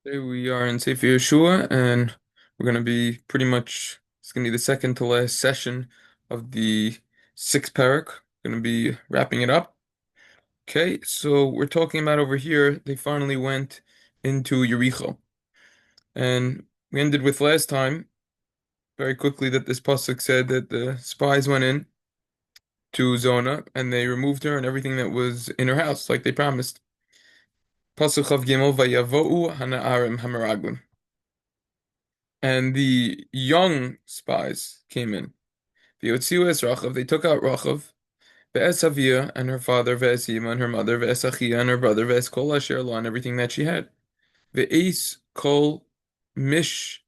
Today we are in Sefer Yehoshua, and we're going to be it's going to be the second to last session of the sixth parak. Going to be wrapping it up. Okay, so we're talking about over here, they finally went into Yericho. And we ended with last time, very quickly, that this pasuk said that the spies went in to Zona and they removed her and everything that was in her house, like they promised. Pasuk Chav Gimel Vayavo'u Hana'arim Hamaraglim. And the young spies came in. V'yotziu es Rachav, they took out Rachav, ve'es Avia and her father, ve'es Ima and her mother, ve'es Achia and her brother, ve'es Kol Asher Lo and everything that she had. Ve'es Kol Mish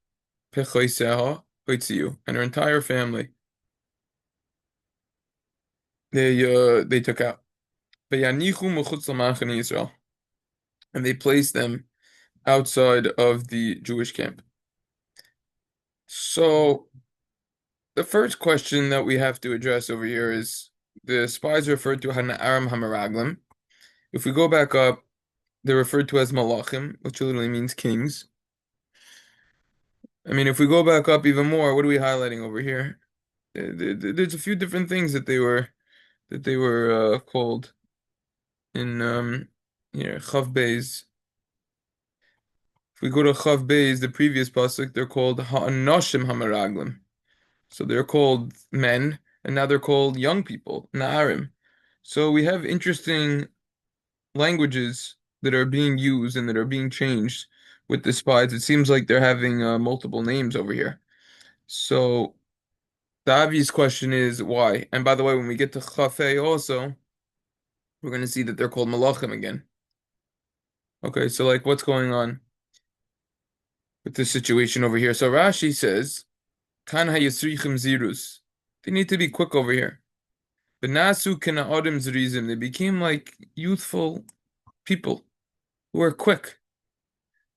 Pechoiseha Hoitziu and her entire family. They took out. Ve'yanichu mechutz l'machane Yisrael, and they placed them outside of the Jewish camp. So the first question that we have to address over here is the spies are referred to Hana'aram Hamaraglim. If we go back up, they're referred to as Malachim, which literally means kings. I mean, if we go back up even more, what are we highlighting over here? There's a few different things that they were called in Chav Beis. If we go to Chav Beis, the previous pasuk, they're called Ha'anoshim Hamaraglim. So they're called men, and now they're called young people, Na'arim. So we have interesting languages that are being used and that are being changed with the spies. It seems like they're having multiple names over here. So the obvious question is why? And by the way, when we get to Chafei also, we're going to see that they're called Malachim again. Okay, so like what's going on with this situation over here? So Rashi says, Kan hayasrichim zirus. They need to be quick over here. Benasu kana adam zrizim. They became like youthful people who are quick.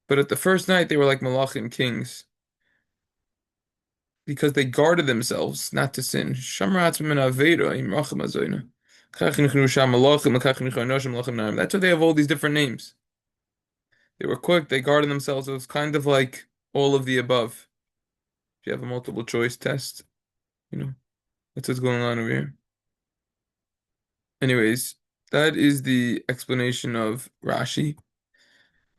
But at the first night, they were like Malachim kings because they guarded themselves not to sin. That's why they have all these different names. They were quick, they guarded themselves. It was kind of like all of the above. If you have a multiple choice test, you know, that's what's going on over here. Anyways, that is the explanation of Rashi.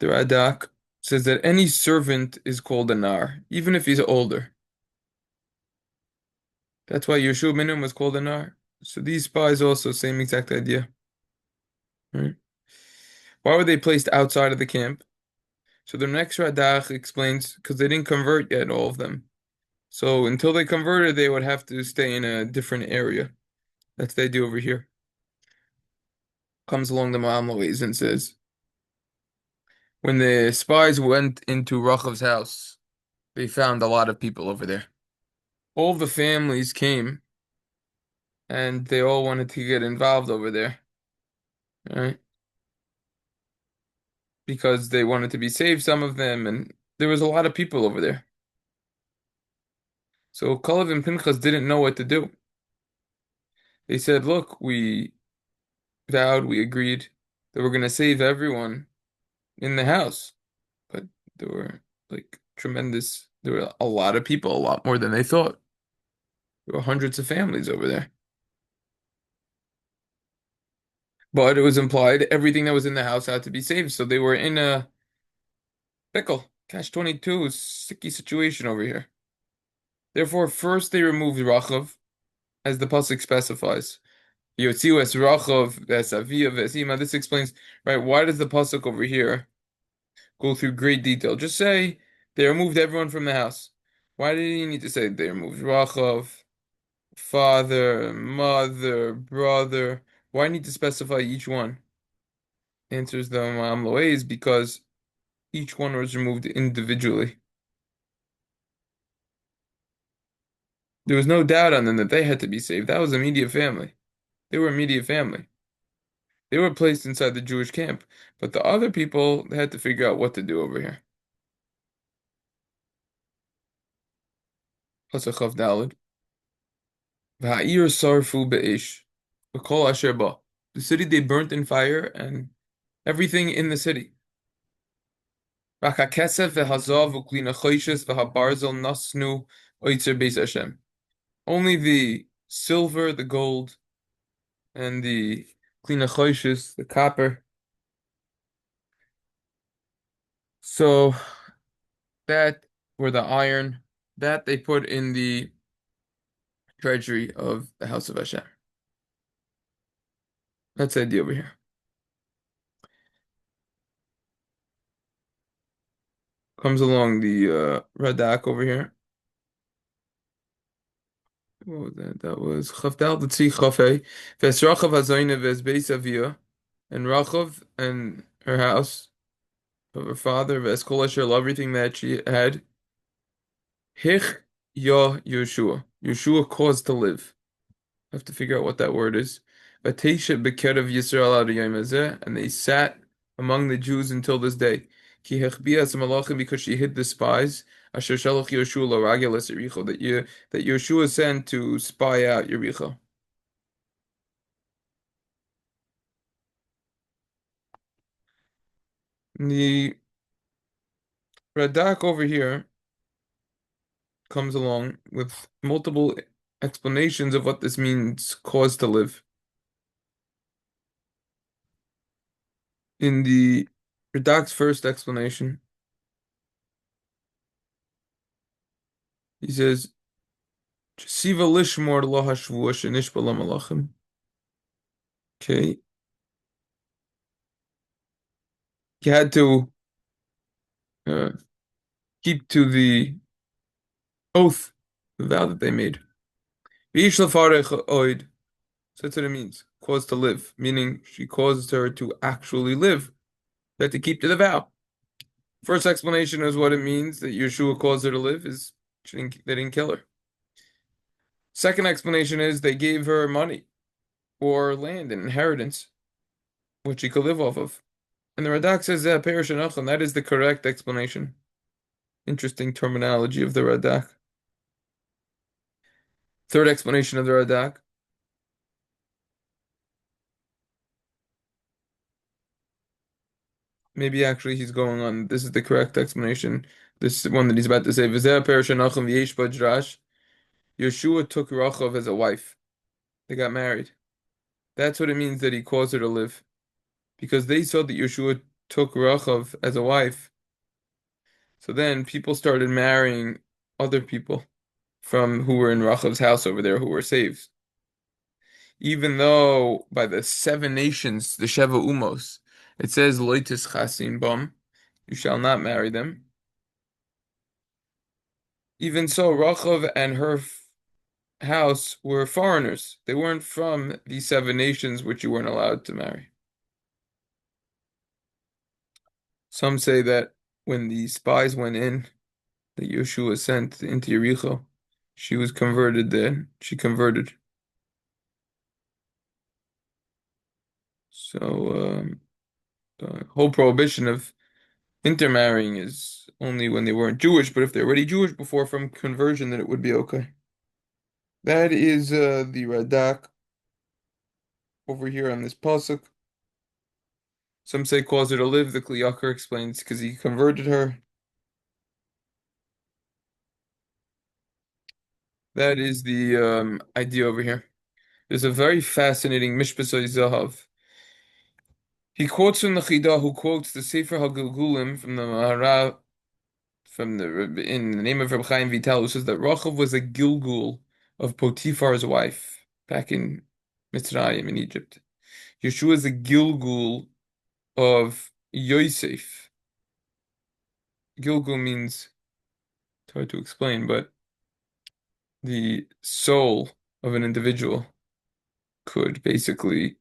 The Radak says that any servant is called a nar, even if he's older. That's why Yehoshua Minham was called a nar. So these spies also, same exact idea. Right? Why were they placed outside of the camp? So the next Radak explains because they didn't convert yet, all of them. So until they converted, they would have to stay in a different area. That's what they do over here. Comes along the Ma'am and says, when the spies went into Rachav's house, they found a lot of people over there. All the families came and they all wanted to get involved over there, right? Because they wanted to be saved, some of them, and there was a lot of people over there. So Kalev and Pinchas didn't know what to do. They said, look, we vowed, we agreed that we're going to save everyone in the house. But there were there were a lot of people, a lot more than they thought. There were hundreds of families over there. But it was implied everything that was in the house had to be saved. So they were in a pickle, catch-22, sticky situation over here. Therefore, first they removed Rachav, as the pasuk specifies. Yotziu es Rachav v'esavia v'esima. This explains, right, why does the pasuk over here go through great detail? Just say they removed everyone from the house. Why did you need to say they removed Rachav, father, mother, brother? Why need to specify each one? Answers the Mamloes because each one was removed individually. There was no doubt on them that they had to be saved. That was immediate family. They were immediate family. They were placed inside the Jewish camp, but the other people they had to figure out what to do over here. Pasachav Dalid. V'ha'ir sarfu be'ish. V'kol asher ba. The city they burnt in fire and everything in the city. Rak hakesef v'hazav u'kli nechoishes v'habarzel nasnu oitzer beis Hashem. Only the silver, the gold, and the kli nechoishes, the copper. So that, or the iron, that they put in the treasury of the house of Hashem. That's the idea over here. Comes along the Radak over here. What was that? That was Chavdal Tzvi Chafei. Ves Rachav Hazoyne Ves Beis Avia, and Rachav and her house of her father, Ves Kol Asher, everything that she had. Hich Ya Yehoshua. Yehoshua caused to live. I have to figure out what that word is. Vatesha Bekerev Yisrael Ad Yom Hazeh, and they sat among the Jews until this day. Ki hechbias malachim, because she hid the spies. Asher shalach Yehoshua l'rageles Yericho, that Yehoshua sent to spy out Yericho. The Radak over here comes along with multiple explanations of what this means, cause to live. In the Radak's first explanation, he says, Siva lishmor lo hashvua shenishba la malachim. Okay. He had to uh, keep to the oath, the vow that they made. V'ish lefarech oid. So that's what it means. Cause to live, meaning she caused her to actually live. They had to keep to the vow. First explanation is what it means that Yeshua caused her to live is they didn't kill her. Second explanation is they gave her money or land and inheritance, which she could live off of. And the Radak says that Perish Anachon, that is the correct explanation. Interesting terminology of the Radak. Third explanation of the Radak. Maybe actually he's going on. This is the correct explanation. This one that he's about to say. V'zeh Perish Anachon v'yesh b'drash. Yeshua took Rachav as a wife. They got married. That's what it means that he caused her to live. Because they saw that Yeshua took Rachav as a wife. So then people started marrying other people from who were in Rachav's house over there who were saved. Even though by the seven nations, the Sheva Umos, it says Loitis Chasin Bam, you shall not marry them. Even so, Rachav and her house were foreigners. They weren't from the seven nations which you weren't allowed to marry. Some say that when the spies went in, that Yehoshua sent into Yericho, she was converted then. She converted. So the whole prohibition of intermarrying is only when they weren't Jewish, but if they're already Jewish before from conversion, then it would be okay. That is the Radak over here on this pasuk. Some say cause her to live. The Kli Yakar explains because he converted her. That is the idea over here. There's a very fascinating Mishpasoi Zahav. He quotes from the Chidah, who quotes the Sefer HaGilgulim from the Maharal, in the name of Reb Chaim Vital, who says that Rachav was a Gilgul of Potiphar's wife back in Mitzrayim in Egypt. Yeshua is a Gilgul of Yosef. Gilgul means, it's hard to explain, but the soul of an individual could basically,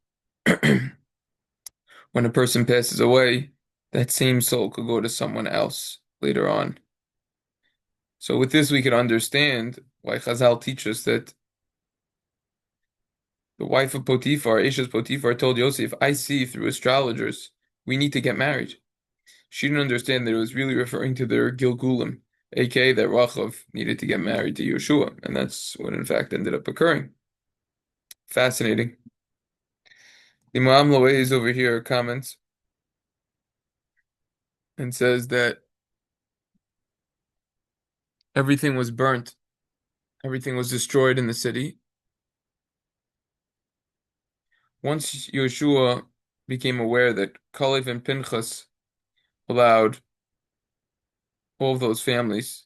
when a person passes away, that same soul could go to someone else later on. So with this, we can understand why Chazal teach us that the wife of Potiphar, Eshes Potiphar, told Yosef, I see through astrologers, we need to get married. She didn't understand that it was really referring to their Gilgulim, aka that Rachav needed to get married to Yehoshua, and that's what in fact ended up occurring. Fascinating. Imam Loeys over here comments and says that everything was burnt, everything was destroyed in the city. Once Yehoshua became aware that Caleb and Pinchas allowed all of those families,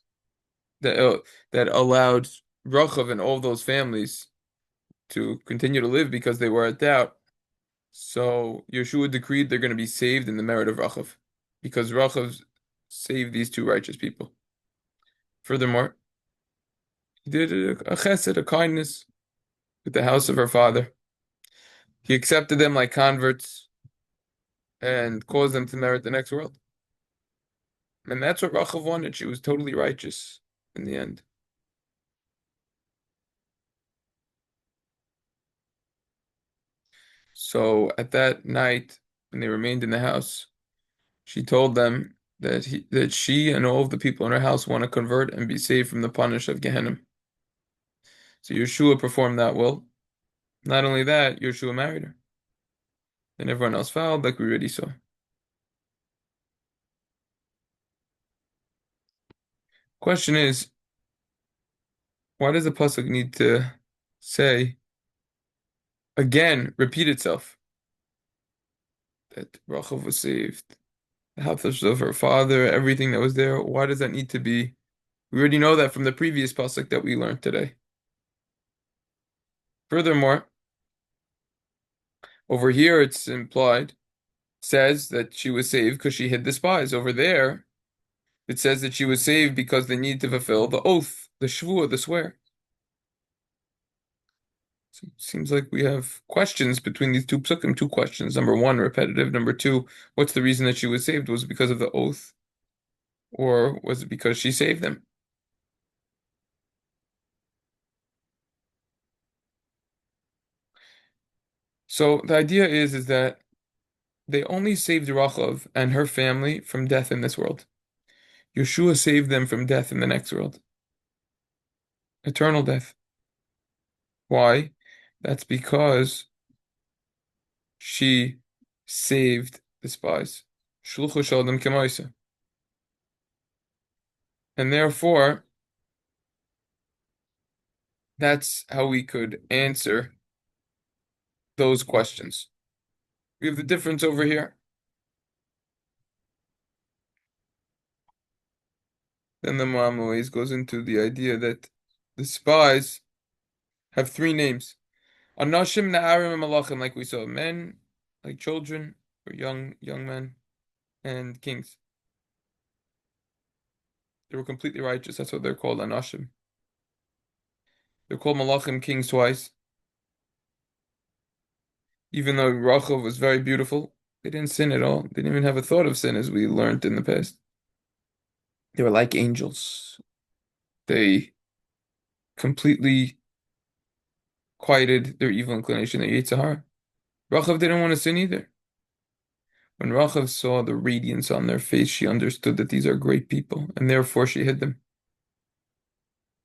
that allowed Rachav and all of those families to continue to live because they were at doubt. So Yehoshua decreed they're going to be saved in the merit of Rachav, because Rachav saved these two righteous people. Furthermore, he did a chesed, a kindness, with the house of her father. He accepted them like converts and caused them to merit the next world. And that's what Rachav wanted. She was totally righteous in the end. So at that night, when they remained in the house, she told them that she and all of the people in her house want to convert and be saved from the punish of Gehenna. So Yehoshua performed that will. Not only that, Yehoshua married her. And everyone else followed, like we already saw. Question is, why does the pasuk need to say again, repeat itself, that Rachel was saved, the house of her father, everything that was there? Why does that need to be? We already know that from the previous pasuk that we learned today. Furthermore, over here it's implied, says that she was saved because she hid the spies. Over there, it says that she was saved because they needed to fulfill the oath, the shvuah, the swear. So it seems like we have questions between these two psukim, two questions. Number one, repetitive. Number two, what's the reason that she was saved? Was it because of the oath? Or was it because she saved them? So the idea is that they only saved Rachav and her family from death in this world. Yehoshua saved them from death in the next world. Eternal death. Why? That's because she saved the spies. Shluchu shalom kemaisa. And therefore, that's how we could answer those questions. We have the difference over here. Then the Imam always goes into the idea that the spies have three names. Anashim, Na'arim, and Malachim, like we saw. Men, like children, or young men, and kings. They were completely righteous. That's what they're called, Anashim. They're called Malachim, kings twice. Even though Rachel was very beautiful, they didn't sin at all. They didn't even have a thought of sin, as we learned in the past. They were like angels. They completely quieted their evil inclination, their Yetzer Hara. Rachav didn't want to sin either. When Rachav saw the radiance on their face, she understood that these are great people, and therefore she hid them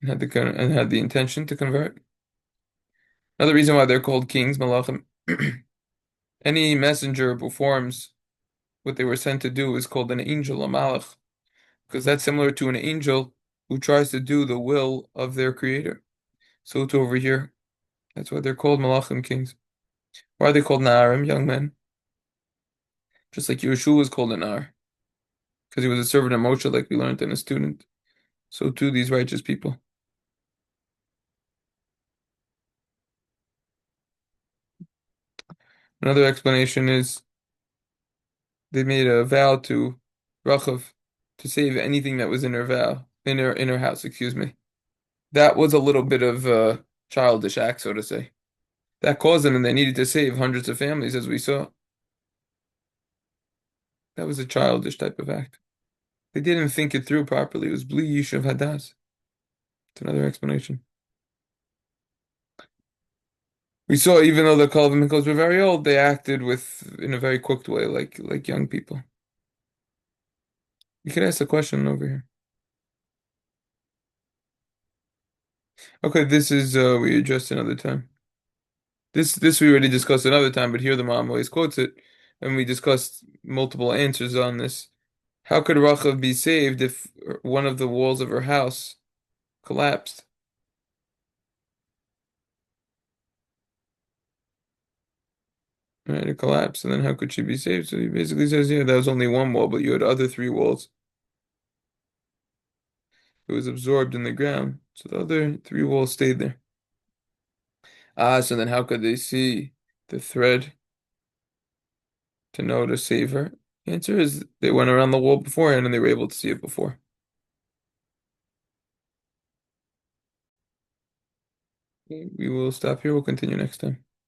and had the intention to convert. Another reason why they're called kings, Malachim. Any messenger who performs what they were sent to do is called an angel, a malach, because that's similar to an angel who tries to do the will of their creator. So too over here. That's why they're called Malachim, kings. Why are they called Na'arim, young men? Just like Yehoshua was called an Nar, because he was a servant of Moshe, like we learned, and a student. So too these righteous people. Another explanation is they made a vow to Rachav to save anything that was in her vow, in her house, excuse me. That was a little bit of a childish act, so to say. That caused them, and they needed to save hundreds of families, as we saw. That was a childish type of act. They didn't think it through properly. It was Bli Yishuv Hadas. It's another explanation. We saw even though the Kalvim and Kos were very old, they acted in a very quick way, like young people. You could ask a question over here. Okay, this is we addressed another time. This we already discussed another time, but here the mom always quotes it, and we discussed multiple answers on this. How could Rachav be saved if one of the walls of her house collapsed. Right, it collapsed, and then how could she be saved? So he basically says, yeah, that was only one wall, but you had other three walls. It was absorbed in the ground, so the other three walls stayed there. Ah, so then how could they see the thread to know to save her? The answer is they went around the wall beforehand and they were able to see it before. Okay, we will stop here. We'll continue next time.